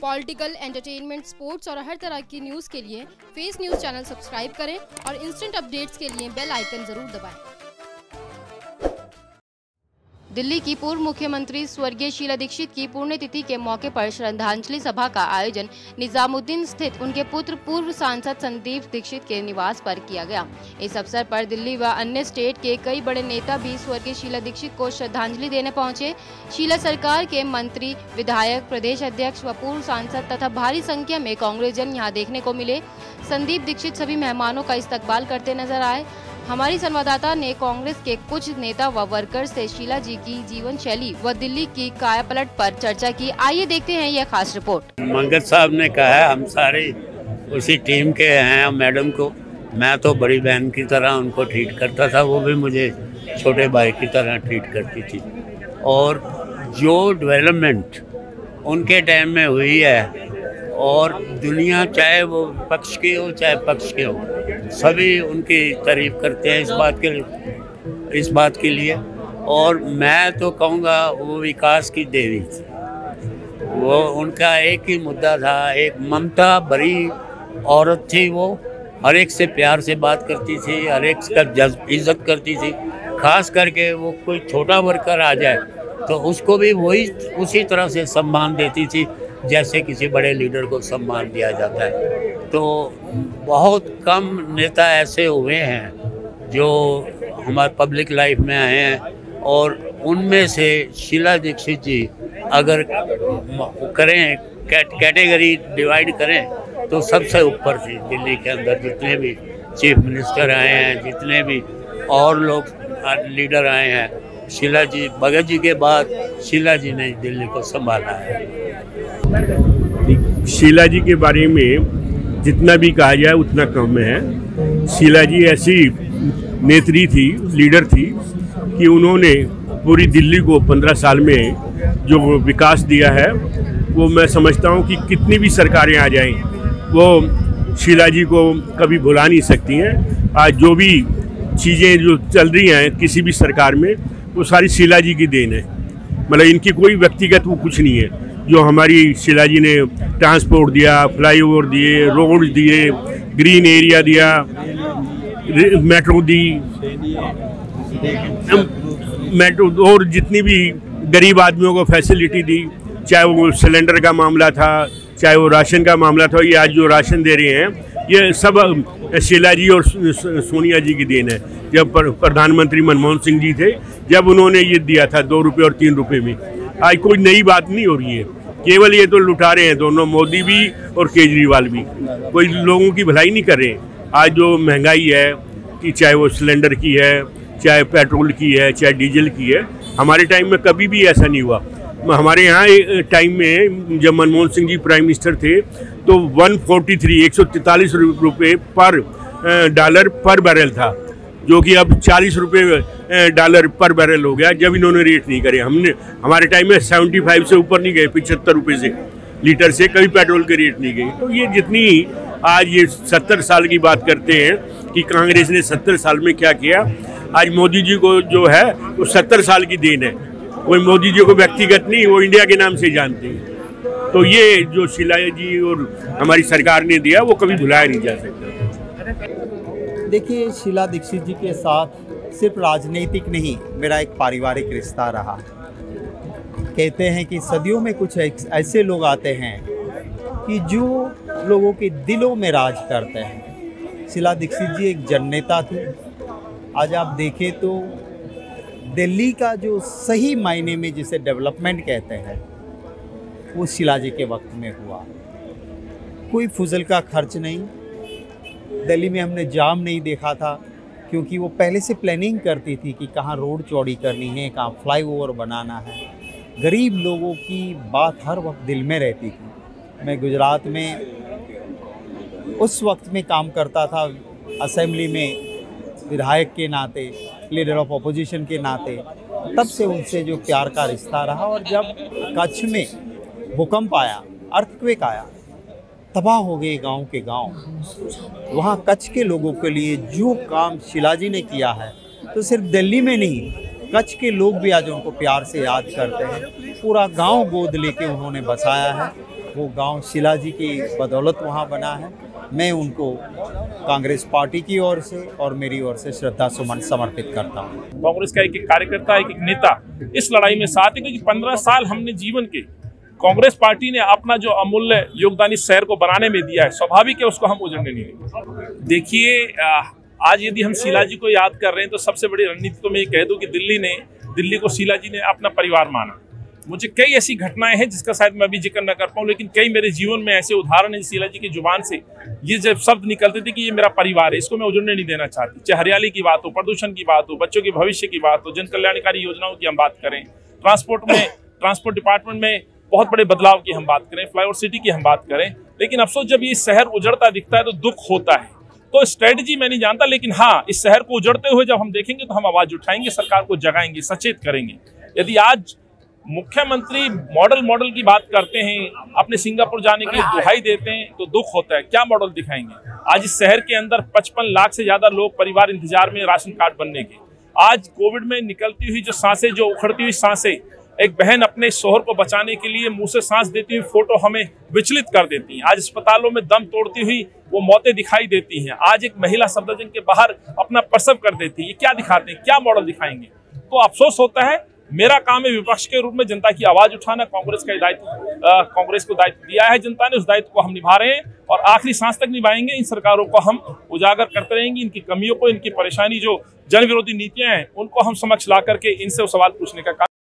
Political, entertainment, sports और हर तरह की न्यूज़ के लिए फेस न्यूज़ चैनल सब्सक्राइब करें और इंस्टेंट अपडेट्स के लिए बेल आइकन जरूर दबाएं। दिल्ली की पूर्व मुख्यमंत्री स्वर्गीय शीला दीक्षित की पुण्यतिथि के मौके पर श्रद्धांजलि सभा का आयोजन निजामुद्दीन स्थित उनके पुत्र पूर्व सांसद संदीप दीक्षित के निवास पर किया गया। इस अवसर पर दिल्ली व अन्य स्टेट के कई बड़े नेता भी स्वर्गीय शीला दीक्षित को श्रद्धांजलि देने पहुंचे। शीला सरकार के मंत्री, विधायक, प्रदेश अध्यक्ष व पूर्व सांसद तथा भारी संख्या में कांग्रेस जन यहाँ देखने को मिले। संदीप दीक्षित सभी मेहमानों का इस्तकबाल करते नजर आए। हमारी संवाददाता ने कांग्रेस के कुछ नेता व वर्कर्स से शीला जी की जीवन शैली व दिल्ली की कायापलट पर चर्चा की। आइए देखते हैं यह खास रिपोर्ट। मंगत साहब ने कहा है, हम सारे उसी टीम के हैं। मैडम को मैं तो बड़ी बहन की तरह उनको ट्रीट करता था, वो भी मुझे छोटे भाई की तरह ट्रीट करती थी। और जो डेवलपमेंट उनके टाइम में हुई है, और दुनिया चाहे वो पक्ष की हो चाहे पक्ष के हो, सभी उनकी तारीफ करते हैं इस बात के लिए। और मैं तो कहूँगा वो विकास की देवी थी। वो उनका एक ही मुद्दा था, एक ममता भरी औरत थी। वो हर एक से प्यार से बात करती थी, हर एक का इज्जत करती थी। खास करके वो कोई छोटा वर्कर आ जाए तो उसको भी वही उसी तरह से सम्मान देती थी जैसे किसी बड़े लीडर को सम्मान दिया जाता है। तो बहुत कम नेता ऐसे हुए हैं जो हमारे पब्लिक लाइफ में आए हैं, और उनमें से शीला दीक्षित जी अगर करें कैटेगरी डिवाइड करें तो सबसे ऊपर थी। दिल्ली के अंदर जितने भी चीफ मिनिस्टर आए हैं, जितने भी और लोग लीडर आए हैं, शीला जी, भगत जी के बाद शीला जी ने दिल्ली को संभाला है। शीला जी के बारे में जितना भी कहा जाए उतना कम है। शीला जी ऐसी नेत्री थी, लीडर थी कि उन्होंने पूरी दिल्ली को 15 साल में जो विकास दिया है वो मैं समझता हूँ कि कितनी भी सरकारें आ जाएं वो शीला जी को कभी भुला नहीं सकती हैं। आज जो भी चीज़ें जो चल रही हैं किसी भी सरकार में, वो सारी शीला जी की देन है। मतलब इनकी कोई व्यक्तिगत वो कुछ नहीं है। जो हमारी शीला जी ने ट्रांसपोर्ट दिया, फ्लाईओवर दिए, रोड दिए, ग्रीन एरिया दिया, मेट्रो दी, मेट्रो, और जितनी भी गरीब आदमियों को फैसिलिटी दी, चाहे वो सिलेंडर का मामला था, चाहे वो राशन का मामला था। ये आज जो राशन दे रहे हैं ये सब शीला जी और सोनिया जी की देन है। जब प्रधानमंत्री मनमोहन सिंह जी थे, जब उन्होंने ये दिया था 2 रुपये और 3 रुपये में। आज कोई नई बात नहीं हो रही है, केवल ये तो लुटा रहे हैं दोनों, मोदी भी और केजरीवाल भी। कोई लोगों की भलाई नहीं कर रहे। आज जो महंगाई है कि चाहे वो सिलेंडर की है, चाहे पेट्रोल की है, चाहे डीजल की है, हमारे टाइम में कभी भी ऐसा नहीं हुआ। हमारे यहाँ टाइम में जब मनमोहन सिंह जी प्राइम मिनिस्टर थे तो 143 रुपये पर डॉलर पर बैरल था, जो कि अब 40 रुपये डॉलर पर बैरल हो गया जब इन्होंने रेट नहीं करे। हमारे टाइम में 75 से ऊपर नहीं गए, 75 रुपये से लीटर से कभी पेट्रोल के रेट नहीं गए। तो ये जितनी आज ये 70 साल की बात करते हैं कि कांग्रेस ने 70 साल में क्या किया, आज मोदी जी को जो है वो 70 साल की देन है। कोई मोदी जी को व्यक्तिगत नहीं, वो इंडिया के नाम से जानते हैं। तो ये जो शीला जी और हमारी सरकार ने दिया वो कभी भुलाया नहीं जा सकता। देखिए, शीला दीक्षित जी के साथ सिर्फ राजनीतिक नहीं, मेरा एक पारिवारिक रिश्ता रहा। कहते हैं कि सदियों में कुछ ऐसे लोग आते हैं कि जो लोगों के दिलों में राज करते हैं। शीला दीक्षित जी एक जननेता थी। आज आप देखें तो दिल्ली का जो सही मायने में जिसे डेवलपमेंट कहते हैं वो शीला जी के वक्त में हुआ। कोई फुजल का खर्च नहीं, दिल्ली में हमने जाम नहीं देखा था, क्योंकि वो पहले से प्लानिंग करती थी कि कहाँ रोड चौड़ी करनी है, कहाँ फ्लाईओवर बनाना है। गरीब लोगों की बात हर वक्त दिल में रहती थी। मैं गुजरात में उस वक्त में काम करता था, असेंबली में विधायक के नाते, लीडर ऑफ अपोजिशन के नाते। तब से उनसे जो प्यार का रिश्ता रहा। और जब कच्छ में भूकंप आया, अर्थक्वेक आया, तबाह हो गए गांव के गांव, वहाँ कच्छ के लोगों के लिए जो काम शीला जी ने किया है, तो सिर्फ दिल्ली में नहीं, कच्छ के लोग भी आज उनको प्यार से याद करते हैं। पूरा गांव गोद लेके उन्होंने बसाया है। वो गांव शीला जी की बदौलत वहाँ बना है। मैं उनको कांग्रेस पार्टी की ओर से और मेरी ओर से श्रद्धा सुमन समर्पित करता हूँ। कांग्रेस का एक एक कार्यकर्ता, एक एक नेता इस लड़ाई में साथ है, क्योंकि 15 साल हमने जीवन के कांग्रेस पार्टी ने अपना जो अमूल्य योगदान इस शहर को बनाने में दिया है, स्वाभाविक है उसको हम उजड़ने नहीं देंगे। देखिए, आज यदि हम शीला जी को याद कर रहे हैं तो सबसे बड़ी रणनीति तो मैं ये कह दूं कि दिल्ली को शीला जी ने अपना परिवार माना। मुझे कई ऐसी घटनाएं हैं जिसका शायद मैं अभी जिक्र न कर पाऊं, लेकिन कई मेरे जीवन में ऐसे उदाहरण हैं शीला जी की जुबान से ये जब शब्द निकलते थे कि ये मेरा परिवार है, इसको मैं उजड़ने नहीं देना चाहती। चाहे हरियाली की बात हो, प्रदूषण की बात हो, बच्चों के भविष्य की बात हो, जन कल्याणकारी योजनाओं की हम बात करें, ट्रांसपोर्ट डिपार्टमेंट में बहुत बड़े बदलाव की हम बात करें, फ्लाईओवर सिटी की हम बात करें, लेकिन अफसोस जब ये शहर उजड़ता दिखता है तो दुख होता है। तो स्ट्रेटजी मैं नहीं जानता, लेकिन हाँ, इस शहर को उजड़ते हुए जब हम देखेंगे तो हम आवाज उठाएंगे, सरकार को जगाएंगे, सचेत करेंगे। यदि आज मुख्यमंत्री मॉडल की बात करते हैं, अपने सिंगापुर जाने की दुहाई देते हैं, तो दुख होता है। क्या मॉडल दिखाएंगे? आज इस शहर के अंदर 55 लाख से ज्यादा लोग परिवार इंतजार में राशन कार्ड बनने के। आज कोविड में निकलती हुई जो सांसें, जो उखड़ती हुई सांसें, एक बहन अपने शोहर को बचाने के लिए मुंह से सांस देती हुई फोटो हमें विचलित कर देती है। आज अस्पतालों में दम तोड़ती हुई वो मौतें दिखाई देती हैं। आज एक महिला सफदरजंग के बाहर अपना प्रसव कर देती है। ये क्या दिखाते हैं? क्या मॉडल दिखाएंगे? तो अफसोस होता है। मेरा काम है विपक्ष के रूप में जनता की आवाज उठाना। कांग्रेस को दायित्व दिया है जनता ने, उस दायित्व को हम निभा रहे हैं और आखिरी सांस तक निभाएंगे। इन सरकारों को हम उजागर करते रहेंगे, इनकी कमियों को, इनकी परेशानी, जो जन विरोधी नीतियां हैं, उनको हम समक्ष ला करके इनसे सवाल पूछने का काम